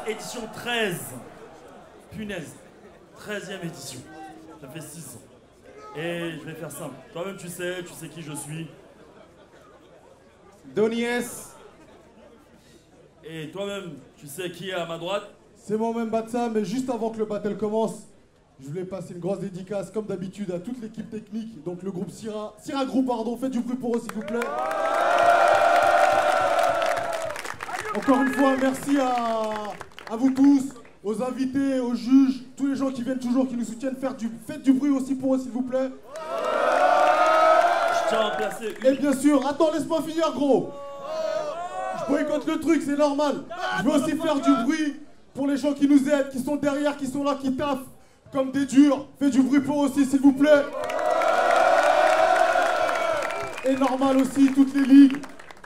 Édition 13. Punaise. 13e édition. Ça fait 6 ans. Et je vais faire simple. Toi-même, tu sais qui je suis. Donny S. Et toi-même, tu sais qui est à ma droite. C'est moi-même Batsa, mais juste avant que le battle commence, je voulais passer une grosse dédicace, comme d'habitude, à toute l'équipe technique. Donc le groupe Syrah Group, pardon. Faites du bruit pour eux, s'il vous plaît. Encore une fois, merci à vous tous, aux invités, aux juges, tous les gens qui viennent toujours, qui nous soutiennent. Faites du bruit aussi pour eux, s'il vous plaît. Je tiens à placer une... Et bien sûr, attends, laisse-moi finir, gros. Je boycotte le truc, c'est normal. Je veux aussi faire du bruit pour les gens qui nous aident, qui sont derrière, qui sont là, qui taffent comme des durs. Faites du bruit pour eux aussi, s'il vous plaît. Et normal aussi, toutes les ligues.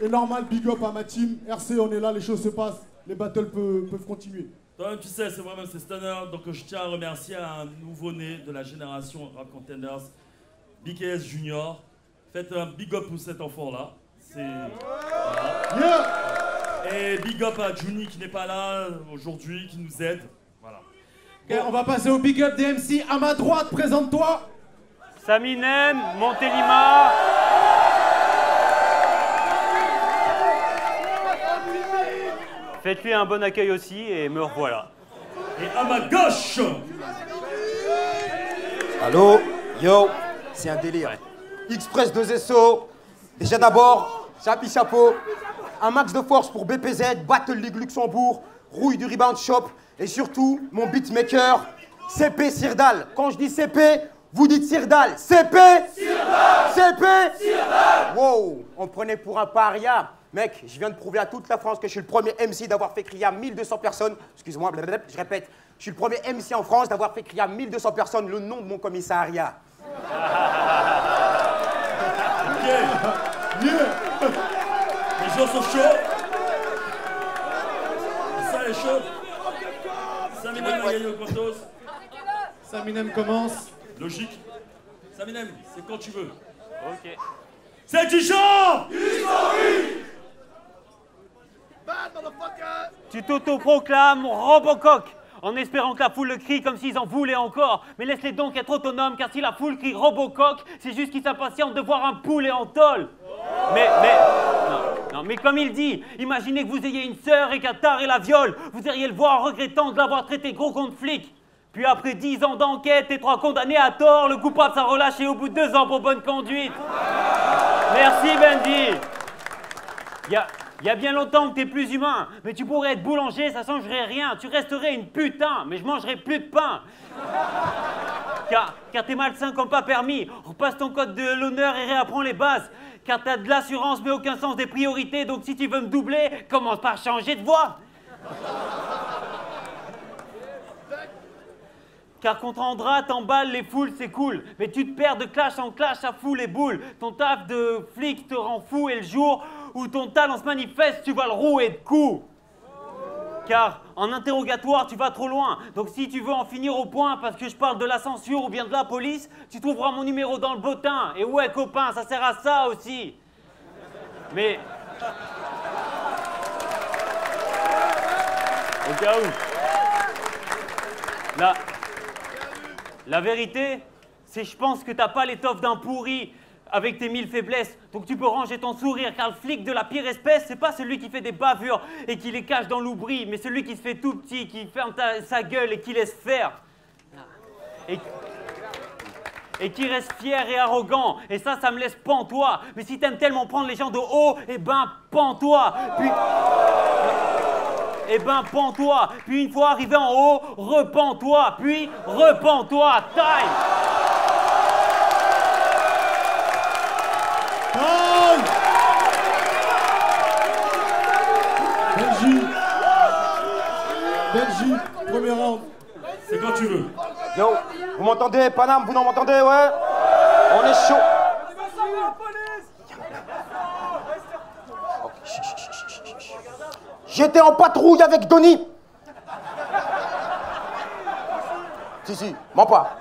Et normal, big up à ma team. RC, on est là, les choses se passent. Les battles peuvent continuer. Toi-même, tu sais, c'est moi-même, c'est Stunner. Donc je tiens à remercier un nouveau-né de la génération Rap Contenders, BKS Junior. Faites un big up pour cet enfant-là. C'est... Voilà. Yeah. Et big up à Juni qui n'est pas là aujourd'hui, qui nous aide. Voilà. Okay, on va passer au big up des MC. À ma droite, présente-toi. Saminem, Montelima. Faites-lui un bon accueil aussi et me revoilà. Et à ma gauche. Allô, yo, c'est un délire. Express 2SO. Déjà d'abord, chapeau. Un max de force pour BPZ, Battle League Luxembourg, Rouille du Rebound Shop et surtout mon beatmaker, CP Sirdal. Quand je dis CP, vous dites Sirdal. CP Sirdal. CP Sirdal. Wow, on me prenait pour un paria. Mec, je viens de prouver à toute la France que je suis le premier MC d'avoir fait crier à 1200 personnes. Excuse-moi, je répète. Je suis le premier MC en France d'avoir fait crier à 1200 personnes le nom de mon commissariat. Yeah. Les gens sont chauds. Ça est chaud. Saminem a gagné au Quantos. Saminem commence. Logique. Saminem, c'est quand tu veux. Ok. C'est du genre. Tu t'autoproclames Robocoq en espérant que la foule le crie comme s'ils en voulaient encore. Mais laisse-les donc être autonomes, car si la foule crie Robocoq, c'est juste qu'ils s'impatientent de voir un poulet en tôle. Mais comme il dit, imaginez que vous ayez une sœur et qu'un tard et la viole, vous iriez le voir en regrettant de l'avoir traité gros contre flic. Puis après 10 ans d'enquête et 3 condamnés à tort, le coupable sera relâché au bout de 2 ans pour bonne conduite. Merci Bendy. Il y a bien longtemps que t'es plus humain, mais tu pourrais être boulanger, ça changerait rien. Tu resterais une putain, mais je mangerais plus de pain. Car t'es malsain comme pas permis. Repasse ton code de l'honneur et réapprends les bases. Car t'as de l'assurance mais aucun sens des priorités, donc si tu veux me doubler, commence par changer de voix. Car contre Andra, t'emballes les foules, c'est cool. Mais tu te perds de clash en clash, ça fout les boules. Ton taf de flic te rend fou et le jour où ton talent se manifeste, tu vas le rouer de coups. Car en interrogatoire, tu vas trop loin. Donc si tu veux en finir au point parce que je parle de la censure ou bien de la police, tu trouveras mon numéro dans le bottin. Et ouais, copain, ça sert à ça aussi. Mais... Au cas où. La vérité, c'est que je pense que t'as pas l'étoffe d'un pourri avec tes 1000 faiblesses. Donc tu peux ranger ton sourire, car le flic de la pire espèce, c'est pas celui qui fait des bavures et qui les cache dans l'oubli, mais celui qui se fait tout petit, qui ferme sa gueule et qui laisse faire. Et qui reste fier et arrogant. Et ça me laisse pantois. Mais si t'aimes tellement prendre les gens de haut, eh ben, pends-toi. Puis... Eh ben, pends-toi. Puis une fois arrivé en haut, repens-toi. Puis, repens-toi. Time. Time. Belgique, premier round. C'est quand tu veux. Yo, vous m'entendez, Paname, vous n'en m'entendez, ouais? On est chaud. J'étais en patrouille avec Donny. Si, mens pas.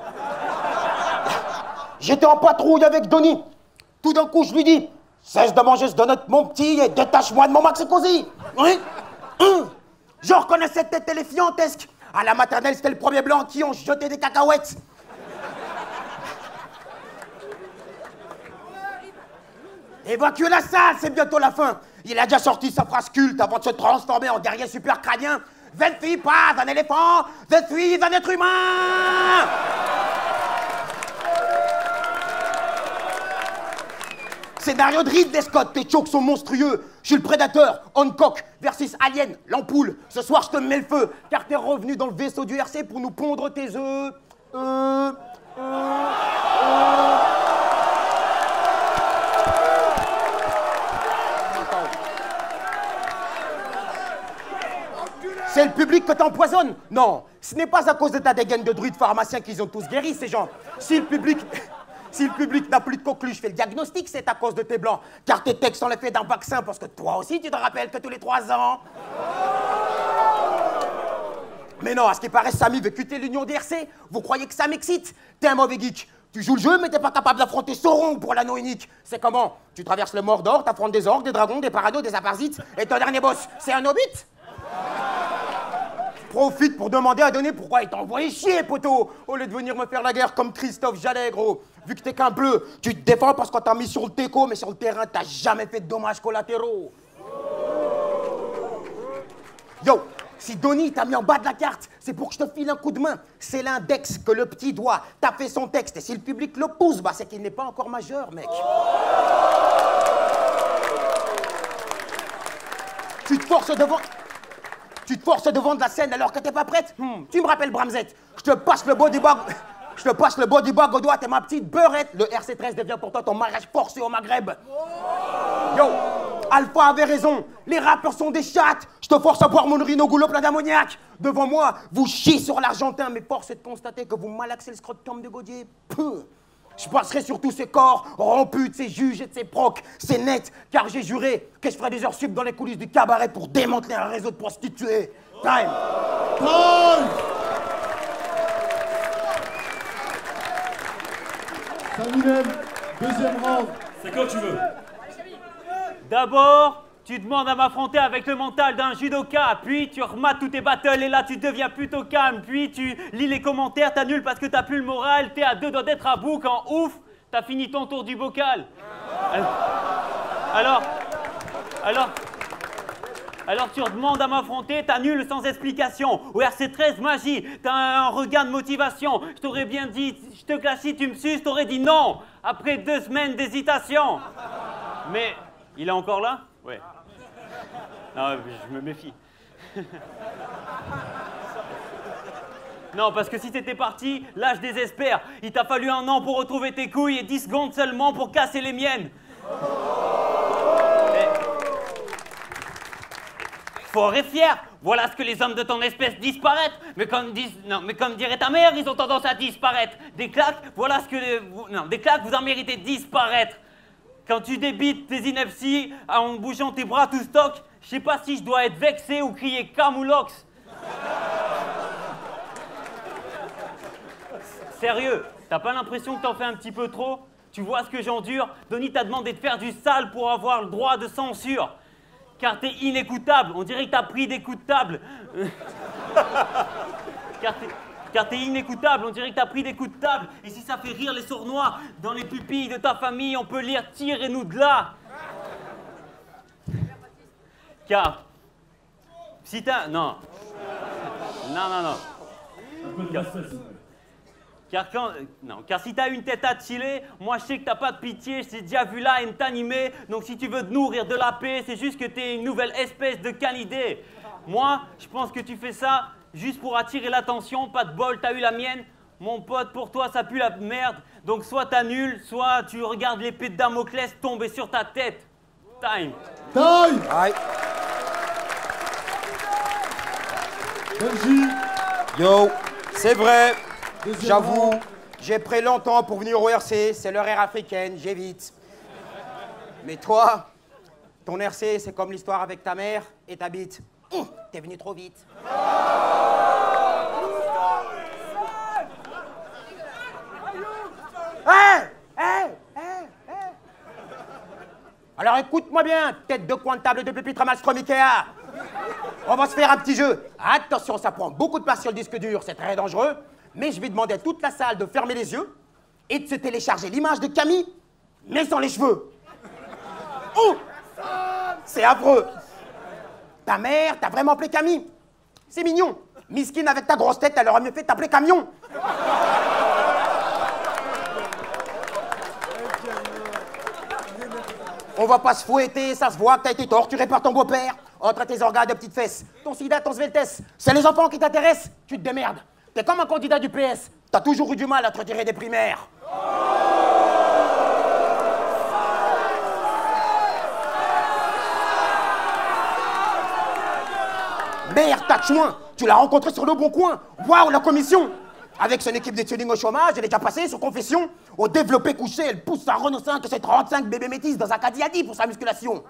J'étais en patrouille avec Donny. Tout d'un coup, je lui dis, cesse de manger ce donut, mon petit, et détache-moi de mon maxi cosy. Oui. Je reconnaissais tête téléfiantesque. À la maternelle, c'était le premier blanc qui ont jeté des cacahuètes. Évacuez la salle, c'est bientôt la fin. Il a déjà sorti sa phrase culte avant de se transformer en guerrier super crânien. Je ne suis pas un éléphant, je suis un être humain. Scénario de Ridley Scott, tes chokes sont monstrueux. Je suis le prédateur, Hancock versus Alien, l'ampoule. Ce soir, je te mets le feu, car t'es revenu dans le vaisseau du RC pour nous pondre tes œufs. C'est le public que t'empoisonnes? Non, ce n'est pas à cause de ta dégaine de druide pharmacien qu'ils ont tous guéri, ces gens. Si le public n'a plus de coqueluche, fait le diagnostic, c'est à cause de tes blancs. Car tes textes sont l'effet d'un vaccin, parce que toi aussi, tu te rappelles que tous les 3 ans... Mais non, à ce qui paraît, Samy veut quitter l'Union des RC. Vous croyez que ça m'excite? T'es un mauvais geek. Tu joues le jeu, mais t'es pas capable d'affronter Sauron pour l'anneau unique. C'est comment? Tu traverses le Mordor, t'affrontes des orques, des dragons, des parados, des aparsites, et ton dernier boss, c'est un hobbit? Profite pour demander à Donner pourquoi il t'a envoyé chier, poteau, au lieu de venir me faire la guerre comme Christophe Jallet, gros. Vu que t'es qu'un bleu, tu te défends parce qu'on t'a mis sur le teco, mais sur le terrain, t'as jamais fait de dommages collatéraux. Yo, si Donny t'a mis en bas de la carte, c'est pour que je te file un coup de main. C'est l'index que le petit doigt t'a fait son texte. Et si le public le pousse, bah c'est qu'il n'est pas encore majeur, mec. Tu te forces devant de la scène alors que t'es pas prête. Tu me rappelles Bramzette. Je te passe le body bag au doigt, t'es ma petite beurette. Le RC13 devient pour toi ton mariage forcé au Maghreb. Yo, Alpha avait raison. Les rappeurs sont des chattes. Je te force à boire mon Rhino Goulot plein d'ammoniac. Devant moi, vous chiez sur l'Argentin, mais force est de constater que vous malaxez le scrotum de Gaudier. Je passerai sur tous ces corps rompus de ces juges et de ces procs. C'est net, car j'ai juré que je ferais des heures sup dans les coulisses du cabaret pour démanteler un réseau de prostituées. Time. Saminem, deuxième round. C'est quand tu veux. D'abord, tu demandes à m'affronter avec le mental d'un judoka, puis tu remates tous tes battles et là tu deviens plutôt calme, puis tu lis les commentaires, t'annules parce que t'as plus le moral, t'es à 2 doigts d'être à bout quand ouf, t'as fini ton tour du bocal. Alors tu demandes à m'affronter, t'annules sans explication. Au RC13 magie, t'as un regain de motivation. Je t'aurais bien dit, je te clashie, tu me suces, t'aurais dit non, après 2 semaines d'hésitation. Mais il est encore là? Ouais. Non, je me méfie. Non, parce que si t'étais parti, là je désespère. Il t'a fallu 1 an pour retrouver tes couilles et 10 secondes seulement pour casser les miennes. Fort et fier, voilà ce que les hommes de ton espèce disparaissent. Mais comme dirait ta mère, ils ont tendance à disparaître. Des claques, voilà ce que des claques, vous en méritez de disparaître. Quand tu débites tes inepties en bougeant tes bras tout stock, je sais pas si je dois être vexé ou crier Camoulox. Sérieux, t'as pas l'impression que t'en fais un petit peu trop? Tu vois ce que j'endure? Denis t'a demandé de faire du sale pour avoir le droit de censure. Car t'es inécoutable, on dirait que t'as pris des coups de table. Car t'es inécoutable, on dirait que t'as pris des coups de table. Et si ça fait rire les sournois, dans les pupilles de ta famille, on peut lire « Tirez-nous de là ». Car, si t'as... Non. Non. Un peu de respect, s'il vous plaît. Car si t'as une tête à chiller, moi je sais que t'as pas de pitié, je t'ai déjà vu là et t'animer. Donc si tu veux te nourrir de la paix, c'est juste que t'es une nouvelle espèce de canidé. Moi, je pense que tu fais ça juste pour attirer l'attention, pas de bol, t'as eu la mienne. Mon pote, pour toi, ça pue la merde. Donc soit t'annules, soit tu regardes l'épée de Damoclès tomber sur ta tête. Time. Time. Aïe. Benji. Yo, c'est vrai. Deuxième J'avoue, round. j'ai pris longtemps pour venir au RC, c'est leur ère africaine, j'évite. Mais toi, ton RC, c'est comme l'histoire avec ta mère et ta bite. T'es venu trop vite. Alors écoute-moi bien, tête de coin de table de pupitre Malmstrom Ikea. On va se faire un petit jeu. Attention, ça prend beaucoup de place sur le disque dur, c'est très dangereux. Mais je vais demander à toute la salle de fermer les yeux et de se télécharger l'image de Camille, mais sans les cheveux. Oh! C'est affreux. Ta mère t'a vraiment appelé Camille. C'est mignon. Miskine, avec ta grosse tête, elle aurait mieux fait t'appeler Camion. On va pas se fouetter, ça se voit que t'as été torturé par ton beau-père. Entre tes organes de petites fesses, ton sida, ton sveltesse, c'est les enfants qui t'intéressent, tu te démerdes. T'es comme un candidat du PS, t'as toujours eu du mal à te retirer des primaires. Merde, t'as chouin, tu l'as rencontré sur le bon coin. Waouh, la commission. Avec son équipe d'étudiants au chômage, elle est déjà passée sur confession. Au développé couché, elle pousse sa Renault 5 et ses 35 bébés métis dans un Cadillac pour sa musculation.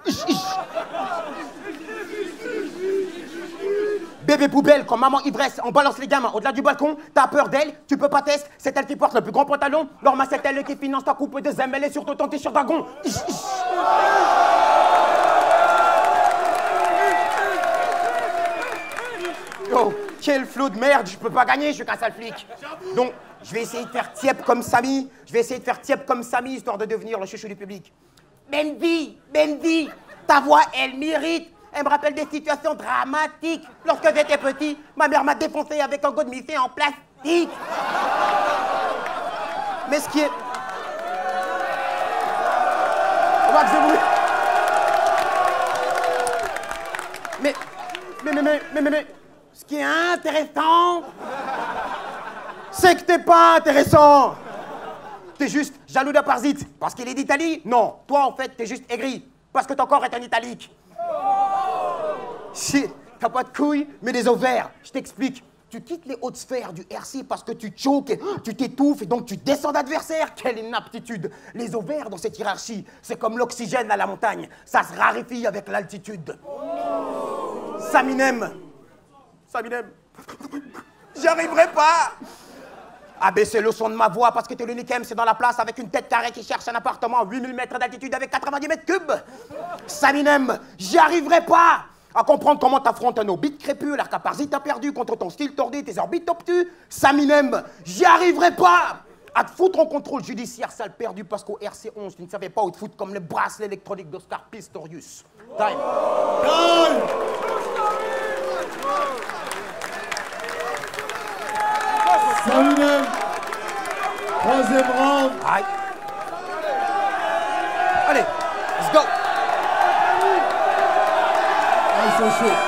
Bébé poubelle, comme maman ivresse, on balance les gamins au-delà du balcon. T'as peur d'elle, tu peux pas tester, c'est elle qui porte le plus grand pantalon. Norma, c'est elle qui finance ta coupe de ML et surtout ton t-shirt dragon. Oh, quel flot de merde, je peux pas gagner, je suis qu'un sale flic. Donc, je vais essayer de faire tiep comme Samy. Histoire de devenir le chouchou du public. Bendy, ta voix, elle m'irrite. Elle me rappelle des situations dramatiques. Lorsque j'étais petit, ma mère m'a défoncé avec un god missé en plastique. Mais ce qui est... Remarque, je voulais... Mais... Ce qui est intéressant, c'est que t'es pas intéressant. T'es juste jaloux d'un parasite parce qu'il est d'Italie. Non, toi en fait, t'es juste aigri parce que ton corps est en italique. Shit, t'as pas de couilles, mais des ovaires. Je t'explique. Tu quittes les hautes sphères du RC parce que tu choques, tu t'étouffes et donc tu descends d'adversaire. Quelle inaptitude. Les ovaires dans cette hiérarchie, c'est comme l'oxygène à la montagne. Ça se raréfie avec l'altitude. Saminem, j'y arriverai pas. Abaissez le son de ma voix parce que t'es l'unique MC dans la place avec une tête carrée qui cherche un appartement à 8000 mètres d'altitude avec 90 mètres cubes. Saminem, j'y arriverai pas à comprendre comment t'affrontes un orbite crépus alors qu'à Parsi t'as perdu contre ton style tordu et tes orbites obtus. Saminem, j'y arriverai pas à te foutre en contrôle judiciaire sale perdu parce qu'au RC11 tu ne savais pas où te foutre comme le bracelet électronique d'Oscar Pistorius. Time. Saminem. Troisième round. Aïe. Allez, let's go. Ah, ils sont chauds.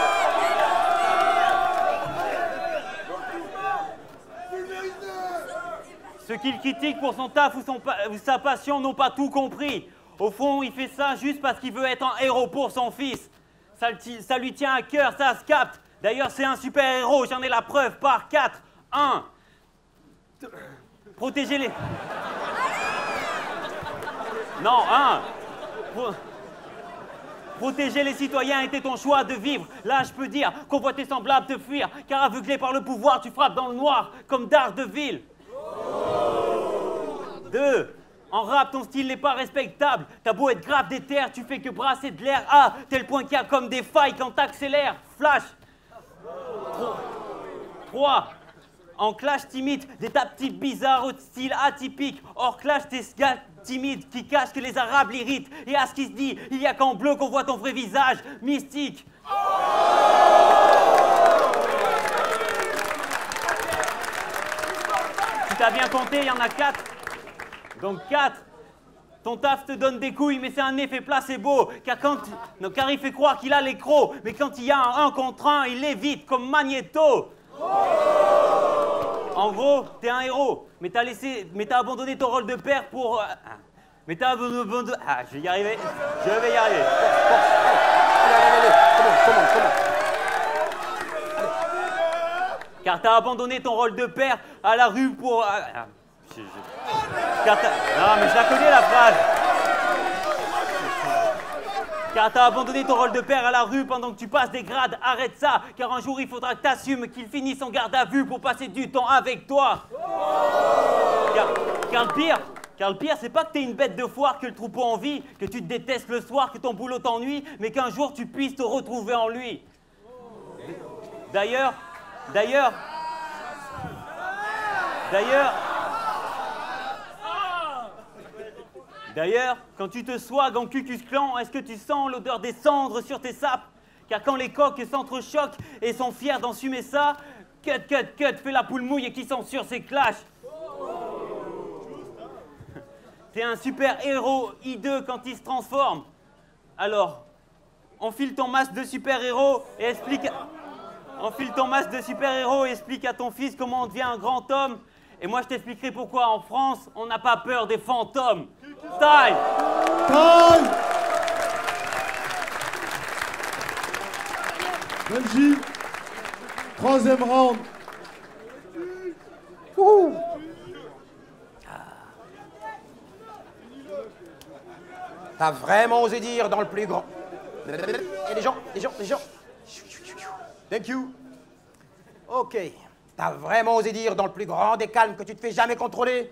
Ceux qui le critiquent pour son taf ou sa passion n'ont pas tout compris. Au fond, il fait ça juste parce qu'il veut être un héros pour son fils. Ça lui tient à cœur, ça se capte. D'ailleurs, c'est un super-héros, j'en ai la preuve par 4. 1. Protégez-les. Non, 1. Protéger les citoyens était ton choix de vivre. Là, je peux dire qu'on voit tes semblables te fuir, car aveuglé par le pouvoir, tu frappes dans le noir, comme Daredevil. 2. En rap, ton style n'est pas respectable. T'as beau être grave déter, tu fais que brasser de l'air. Ah, tel point qu'il y a comme des failles quand t'accélères. Flash. 3. En clash, t'imites des tapes types bizarres au style atypique. Hors clash, t'es ce gars timide qui cache que les arabes l'irritent. Et à ce qui se dit, il y a qu'en bleu qu'on voit ton vrai visage mystique. Si t'as bien compté, il y en a 4. Donc 4. Ton taf te donne des couilles, mais c'est un effet placebo. Car il fait croire qu'il a les crocs. Mais quand il y a un 1 contre 1, il évite comme Magneto. En gros, t'es un héros, mais t'as abandonné ton rôle de père pour... mais t'as abandonné... Ah, je vais y arriver. Je vais y arriver. Allez, comment Car t'as abandonné ton rôle de père à la rue pour... Non, mais je la connais, la phrase. Car t'as abandonné ton rôle de père à la rue pendant que tu passes des grades. Arrête ça, car un jour il faudra que t'assumes qu'il finisse en garde à vue pour passer du temps avec toi. Car le pire, c'est pas que t'es une bête de foire, que le troupeau en vie, que tu te détestes le soir, que ton boulot t'ennuie, mais qu'un jour tu puisses te retrouver en lui. D'ailleurs, quand tu te swags en Ku-Klux Klan, est-ce que tu sens l'odeur des cendres sur tes sapes? Car quand les coqs s'entrechoquent et sont fiers d'ensumer ça, cut, fait la poule mouille et qui censure ses clashs. T'es un super héros hideux quand il se transforme. Alors, enfile ton masque de super héros et explique... explique à ton fils comment on devient un grand homme. Et moi, je t'expliquerai pourquoi en France, on n'a pas peur des fantômes. Time! Benji, 3e round. T'as vraiment osé dire dans le plus grand... Et les gens. Thank you. Ok. T'as vraiment osé dire dans le plus grand des calmes que tu te fais jamais contrôler?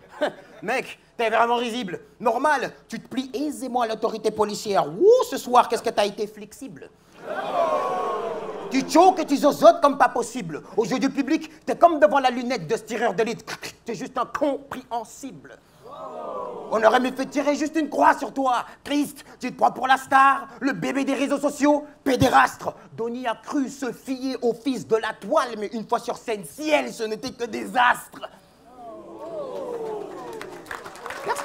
Mec, t'es vraiment risible. Normal, tu te plies aisément à l'autorité policière. Ouh, ce soir, qu'est-ce que t'as été flexible. Tu choques et tu zozotes comme pas possible. Aux yeux du public, t'es comme devant la lunette de ce tireur d'élite. T'es juste incompréhensible. On aurait mieux fait tirer juste une croix sur toi. Triste, tu te prends pour la star, le bébé des réseaux sociaux, pédérastre. Donnie a cru se fier au fils de la toile, mais une fois sur scène, ciel, ce n'était que des astres. Merci.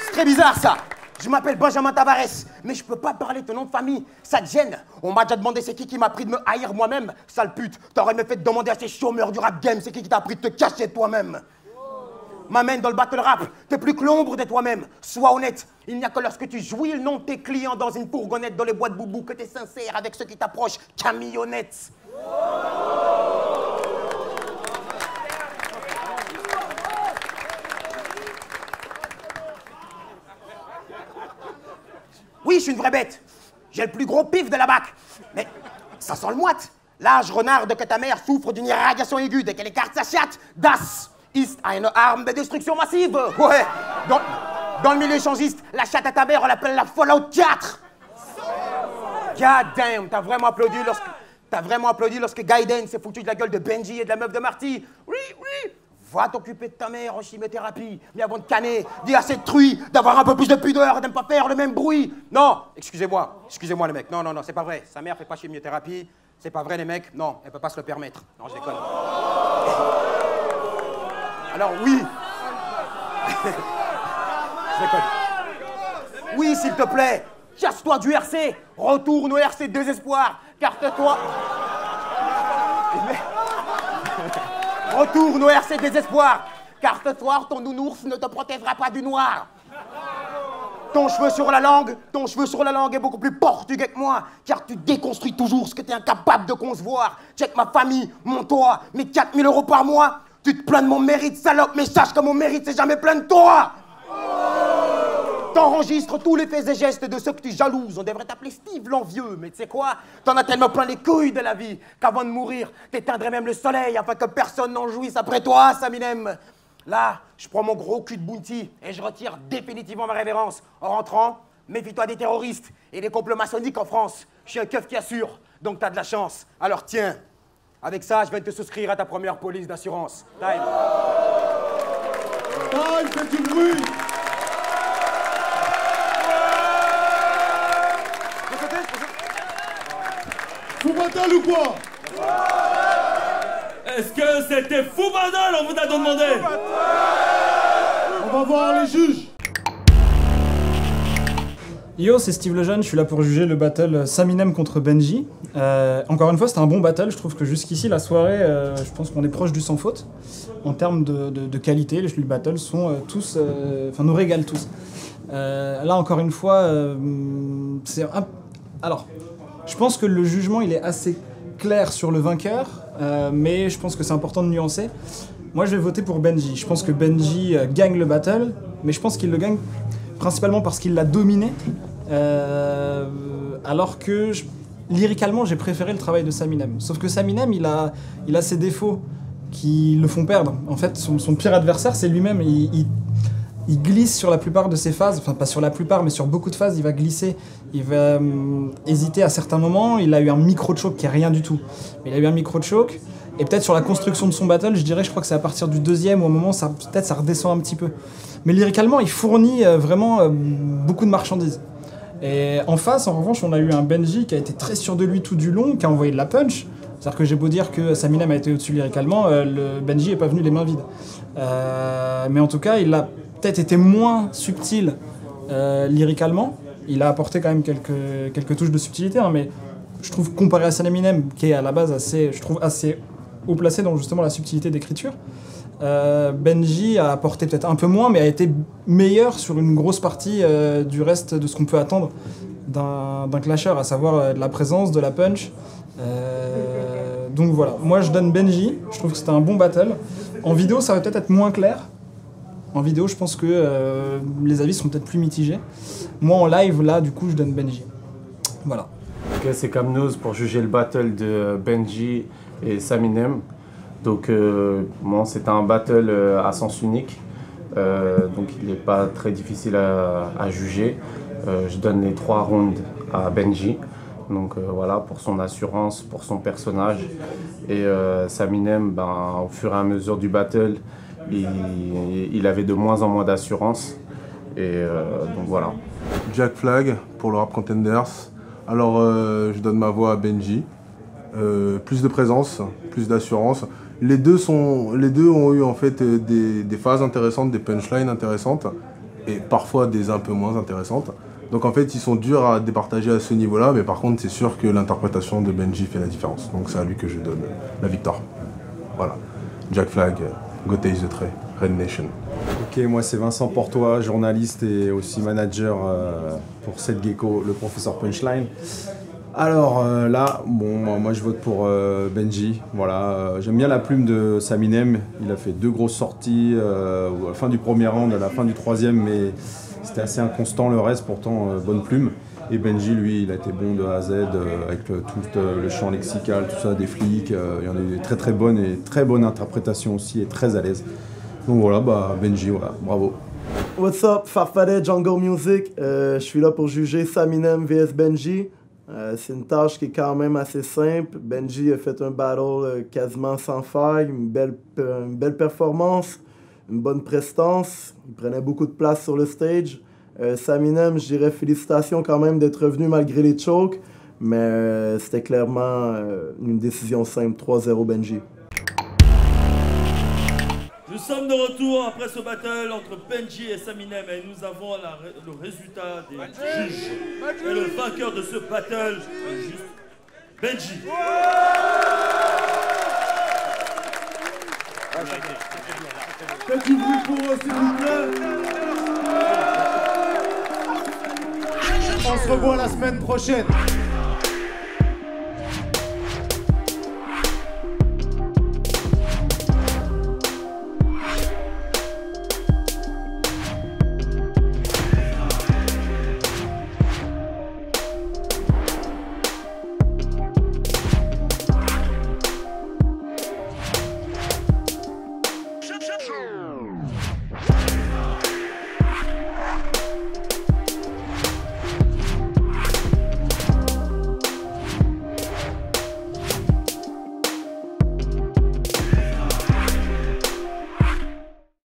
C'est très bizarre, ça. Je m'appelle Benjamin Tavares, mais je peux pas parler ton nom de famille. Ça te gêne? On m'a déjà demandé c'est qui m'a pris de me haïr moi-même. Sale pute, t'aurais mieux fait de demander à ces chômeurs du rap game c'est qui t'a appris de te cacher de toi-même. M'amène dans le battle rap, t'es plus que l'ombre de toi-même. Sois honnête, il n'y a que lorsque tu jouis le nom de tes clients dans une fourgonnette dans les boîtes boubou que t'es sincère avec ceux qui t'approchent, camionnettes. Oui, je suis une vraie bête. J'ai le plus gros pif de la BAC. Mais ça sent le moite. L'âge renarde que ta mère souffre d'une irradiation aiguë dès qu'elle écarte sa chatte. Das ist eine arme de destruction massive. Ouais. Dans le milieu échangiste, la chatte à ta mère, on l'appelle la Fallout 4. God damn, t'as vraiment applaudi lorsque Gaiden s'est foutu de la gueule de Benji et de la meuf de Marty. Oui. Va t'occuper de ta mère en chimiothérapie. Mais avant de canner, dis à cette truie d'avoir un peu plus de pudeur et de ne pas faire le même bruit. Non, excusez-moi les mecs. Non, c'est pas vrai. Sa mère fait pas chimiothérapie. C'est pas vrai les mecs. Non, elle peut pas se le permettre. Non, je déconne. Alors oui. Je déconne. Oui, s'il te plaît, casse-toi du RC. Retourne au RC de désespoir. Carte-toi. Retourne au RC désespoir. Carte-toi, ton nounours ne te protégera pas du noir. Ton cheveu sur la langue est beaucoup plus portugais que moi, car tu déconstruis toujours ce que tu es incapable de concevoir. Check ma famille, mon toit, mes 4 000 € par mois. Tu te plains de mon mérite, salope, mais sache que mon mérite, c'est jamais plein de toi. T'enregistres tous les faits et gestes de ceux que tu jalouses. On devrait t'appeler Steve l'envieux, mais tu sais quoi? T'en as tellement plein les couilles de la vie qu'avant de mourir, t'éteindrais même le soleil afin que personne n'en jouisse après toi, Saminem. Là, je prends mon gros cul de bounty et je retire définitivement ma révérence. En rentrant, méfie-toi des terroristes et des complots maçonniques en France. Je suis un keuf qui assure, donc t'as de la chance. Alors tiens, avec ça, je vais te souscrire à ta première police d'assurance. Time. Time, faites du bruit. Fou battle ou quoi? Est-ce que c'était fou battle, on vous a demandé? On va voir les juges. Yo, c'est Steve Lejeune, je suis là pour juger le battle Saminem contre Benji. Encore une fois, c'était un bon battle, je trouve que jusqu'ici, la soirée, je pense qu'on est proche du sans faute. En termes de qualité, les battles sont tous, nous régalent tous. Là, encore une fois, alors, je pense que le jugement, il est assez clair sur le vainqueur, mais je pense que c'est important de nuancer. Moi, je vais voter pour Benji. Je pense que Benji gagne le battle, mais je pense qu'il le gagne principalement parce qu'il l'a dominé. Alors que, lyricalement, j'ai préféré le travail de Saminem. Sauf que Saminem, il a ses défauts qui le font perdre. En fait, son pire adversaire, c'est lui-même. Il glisse sur la plupart de ses phases, enfin pas sur la plupart, mais sur beaucoup de phases, il va glisser, il va hésiter à certains moments. Il a eu un micro-choke qui est rien du tout. Mais il a eu un micro-choke, et peut-être sur la construction de son battle, je crois que c'est à partir du deuxième, où au moment, peut-être ça redescend un petit peu. Mais lyricalement, il fournit vraiment beaucoup de marchandises. Et en face, en revanche, on a eu un Benji qui a été très sûr de lui tout du long, qui a envoyé de la punch. C'est-à-dire que j'ai beau dire que Saminem a été au-dessus lyricalement, le Benji n'est pas venu les mains vides. Mais en tout cas, il a peut-être été moins subtil lyricalement. Il a apporté quand même quelques touches de subtilité, hein, mais je trouve comparé à Saminem, qui est à la base assez haut placé dans justement la subtilité d'écriture, Benji a apporté peut-être un peu moins, mais a été meilleur sur une grosse partie du reste de ce qu'on peut attendre d'un clasher, à savoir de la présence, de la punch. Donc voilà, moi je donne Benji, je trouve que c'était un bon battle. En vidéo, ça va peut-être être moins clair. En vidéo, je pense que les avis seront peut-être plus mitigés. Moi, en live, là, du coup, je donne Benji. Voilà. Ok, c'est Kamnouz pour juger le battle de Benji et Saminem. Donc, bon, c'était un battle à sens unique. Donc, il n'est pas très difficile à juger. Je donne les 3 rounds à Benji. Donc voilà, pour son assurance, pour son personnage. Et Saminem, au fur et à mesure du battle, il avait de moins en moins d'assurance. Et donc voilà. Jack Flag pour le Rap Contenders. Alors je donne ma voix à Benji. Plus de présence, plus d'assurance. Les deux ont eu en fait des phases intéressantes, des punchlines intéressantes et parfois des un peu moins intéressantes. Donc en fait, ils sont durs à départager à ce niveau-là, mais par contre, c'est sûr que l'interprétation de Benji fait la différence. Donc c'est à lui que je donne la victoire. Voilà. Jack Flag, Go Taste the Tray, Red Nation. Ok, moi c'est Vincent Portois, journaliste et aussi manager pour Seth Gecko, le professeur Punchline. Alors là, bon, moi je vote pour Benji. Voilà, j'aime bien la plume de Saminem. Il a fait 2 grosses sorties à la fin du premier round, à la fin du troisième, mais c'était assez inconstant le reste, pourtant bonne plume. Et Benji, lui, il a été bon de A à Z avec tout le champ lexical, tout ça, des flics. Il y en a eu des très très bonnes et très bonnes interprétations aussi et très à l'aise. Donc voilà, Benji, voilà, bravo. What's up, Farfadet Jungle Music. Je suis là pour juger Saminem vs Benji. C'est une tâche qui est quand même assez simple. Benji a fait un battle quasiment sans faille, une belle performance, une bonne prestance. Il prenait beaucoup de place sur le stage. Saminem, je dirais félicitations quand même d'être revenu malgré les chokes, mais c'était clairement une décision simple, 3-0 Benji. Nous sommes de retour après ce battle entre Benji et Saminem et nous avons le résultat des juges. Et le vainqueur de ce battle est juste Benji. Faites du bruit pour eux, s'il vous plaît. On se revoit la semaine prochaine.